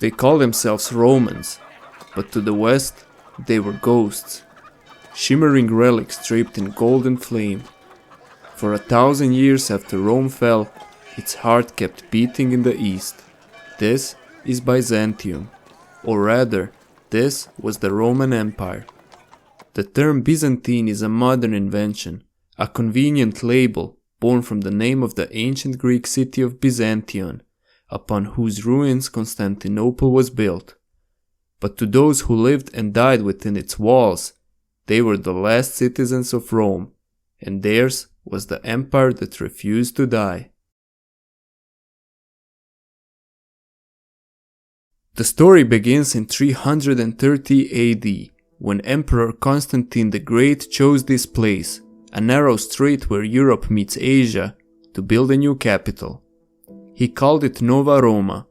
They called themselves Romans, but to the west they were ghosts, shimmering relics draped in golden flame. For 1,000 years after Rome fell, its heart kept beating in the east. This is Byzantium, or rather, this was the Roman Empire. The term Byzantine is a modern invention, a convenient label born from the name of the ancient Greek city of Byzantium, upon whose ruins Constantinople was built. But to those who lived and died within its walls, they were the last citizens of Rome, and theirs was the empire that refused to die. The story begins in 330 AD, when Emperor Constantine the Great chose this place, a narrow strait where Europe meets Asia, to build a new capital. He called it Nova Roma,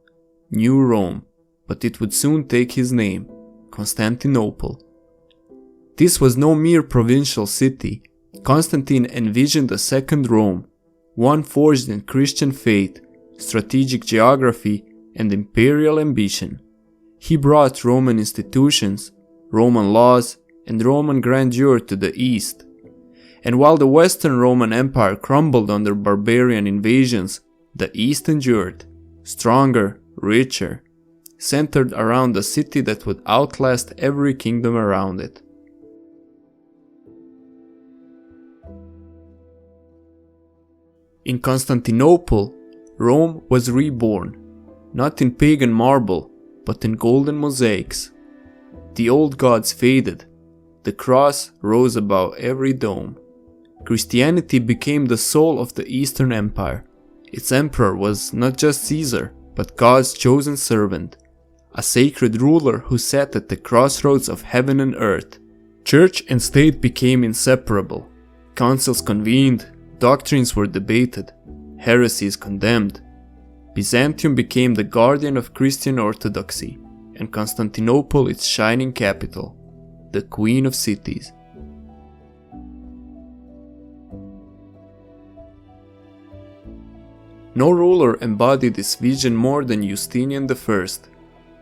New Rome, but it would soon take his name, Constantinople. This was no mere provincial city. Constantine envisioned a second Rome, one forged in Christian faith, strategic geography, and imperial ambition. He brought Roman institutions, Roman laws, and Roman grandeur to the east. And while the Western Roman Empire crumbled under barbarian invasions, the east endured, stronger, richer, centered around a city that would outlast every kingdom around it. In Constantinople, Rome was reborn, not in pagan marble, but in golden mosaics. The old gods faded. The cross rose above every dome. Christianity became the soul of the Eastern Empire. Its emperor was not just Caesar, but God's chosen servant, a sacred ruler who sat at the crossroads of heaven and earth. Church and state became inseparable. Councils convened, doctrines were debated, heresies condemned. Byzantium became the guardian of Christian Orthodoxy, and Constantinople its shining capital, the queen of cities. No ruler embodied this vision more than Justinian I.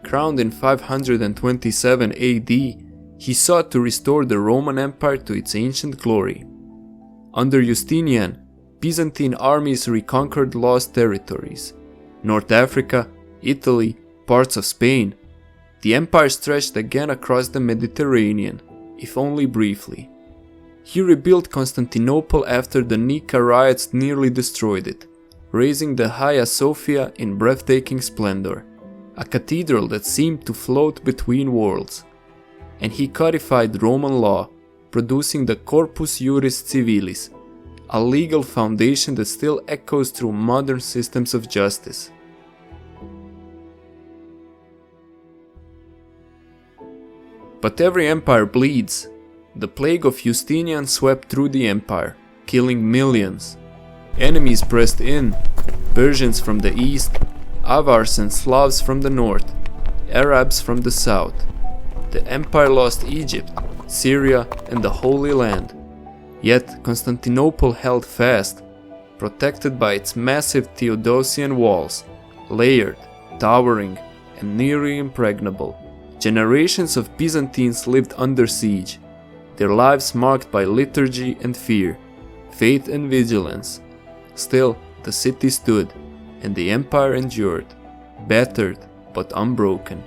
Crowned in 527 AD, he sought to restore the Roman Empire to its ancient glory. Under Justinian, Byzantine armies reconquered lost territories. North Africa, Italy, parts of Spain. The empire stretched again across the Mediterranean, if only briefly. He rebuilt Constantinople after the Nika Riots nearly destroyed it, raising the Hagia Sophia in breathtaking splendor, a cathedral that seemed to float between worlds. And he codified Roman law, producing the Corpus Juris Civilis, a legal foundation that still echoes through modern systems of justice. But every empire bleeds. The plague of Justinian swept through the empire, killing millions. Enemies pressed in, Persians from the east, Avars and Slavs from the north, Arabs from the south. The empire lost Egypt, Syria, and the Holy Land. Yet Constantinople held fast, protected by its massive Theodosian walls, layered, towering, and nearly impregnable. Generations of Byzantines lived under siege, their lives marked by liturgy and fear, faith and vigilance. Still, the city stood, and the empire endured, battered but unbroken.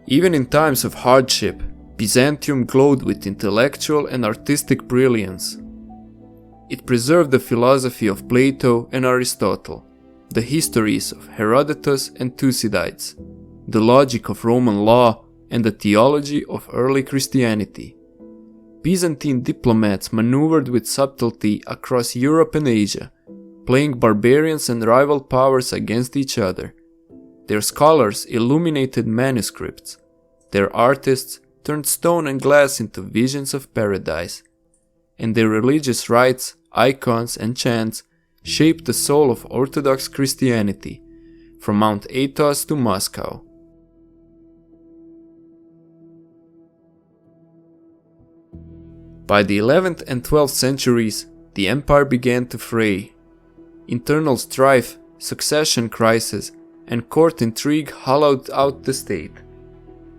Even in times of hardship, Byzantium glowed with intellectual and artistic brilliance. It preserved the philosophy of Plato and Aristotle, the histories of Herodotus and Thucydides, the logic of Roman law, and the theology of early Christianity. Byzantine diplomats maneuvered with subtlety across Europe and Asia, playing barbarians and rival powers against each other. Their scholars illuminated manuscripts. Their artists turned stone and glass into visions of paradise. And their religious rites, icons, and chants shaped the soul of Orthodox Christianity, from Mount Athos to Moscow. By the 11th and 12th centuries, the empire began to fray. Internal strife, succession crisis, and court intrigue hollowed out the state.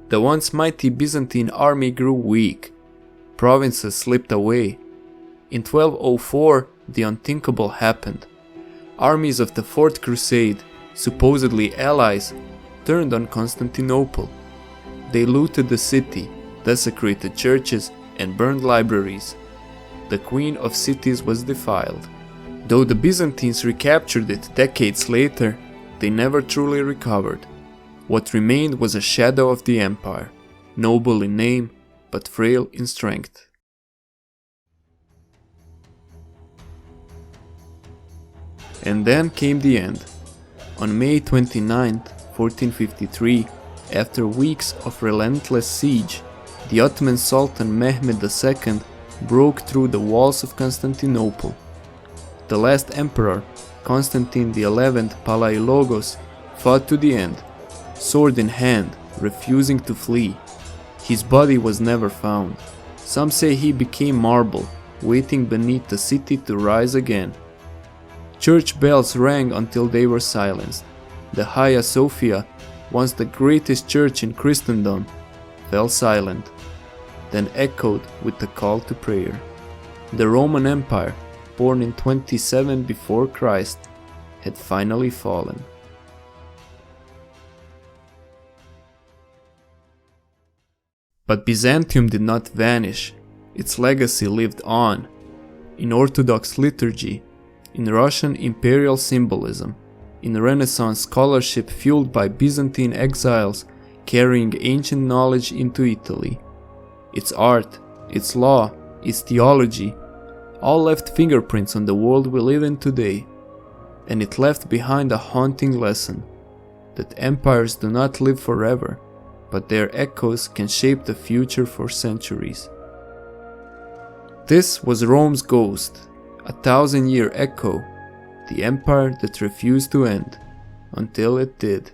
The once mighty Byzantine army grew weak. Provinces slipped away. In 1204, the unthinkable happened. Armies of the Fourth Crusade, supposedly allies, turned on Constantinople. They looted the city, desecrated churches, and burned libraries. The Queen of Cities was defiled. Though the Byzantines recaptured it decades later, they never truly recovered. What remained was a shadow of the empire, noble in name, but frail in strength. And then came the end. On May 29, 1453, after weeks of relentless siege, the Ottoman Sultan Mehmed II broke through the walls of Constantinople. The last emperor, Constantine XI Palaiologos, fought to the end, sword in hand, refusing to flee. His body was never found. Some say he became marble, waiting beneath the city to rise again. Church bells rang until they were silenced. The Hagia Sophia, once the greatest church in Christendom, fell silent, then echoed with the call to prayer. The Roman Empire, born in 27 before Christ, had finally fallen. But Byzantium did not vanish. Its legacy lived on, in Orthodox liturgy, in Russian imperial symbolism, in Renaissance scholarship fueled by Byzantine exiles carrying ancient knowledge into Italy. Its art, its law, its theology, all left fingerprints on the world we live in today. And it left behind a haunting lesson, that empires do not live forever, but their echoes can shape the future for centuries. This was Rome's ghost, a 1,000-year echo, the empire that refused to end, until it did.